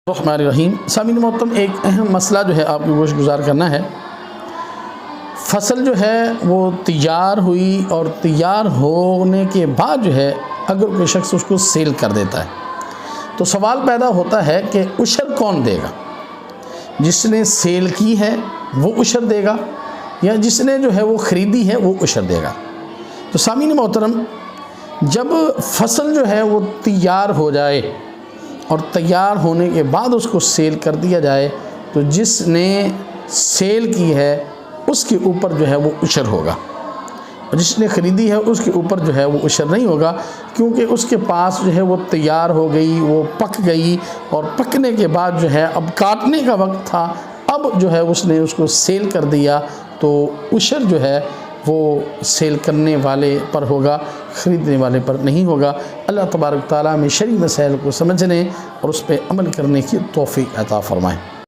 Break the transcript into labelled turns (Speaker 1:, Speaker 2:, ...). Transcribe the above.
Speaker 1: الرحمن الرحیم۔ سامعین محترم، ایک اہم مسئلہ جو ہے آپ کو گوش گزار کرنا ہے۔ فصل جو ہے وہ تیار ہوئی اور تیار ہونے کے بعد جو ہے اگر کوئی شخص اس کو سیل کر دیتا ہے تو سوال پیدا ہوتا ہے کہ عشر کون دے گا؟ جس نے سیل کی ہے وہ عشر دے گا یا جس نے جو ہے وہ خریدی ہے وہ عشر دے گا؟ تو سامعین محترم، جب فصل جو ہے وہ تیار ہو جائے اور تیار ہونے کے بعد اس کو سیل کر دیا جائے تو جس نے سیل کی ہے اس کے اوپر جو ہے وہ عشر ہوگا، اور جس نے خریدی ہے اس کے اوپر جو ہے وہ عشر نہیں ہوگا، کیونکہ اس کے پاس جو ہے وہ تیار ہو گئی، وہ پک گئی، اور پکنے کے بعد جو ہے اب کاٹنے کا وقت تھا، اب جو ہے اس نے اس کو سیل کر دیا تو عشر جو ہے وہ سیل کرنے والے پر ہوگا، خریدنے والے پر نہیں ہوگا۔ اللہ تبارک تعالیٰ میں شرعی مسائل کو سمجھنے اور اس پہ عمل کرنے کی توفیق عطا فرمائے۔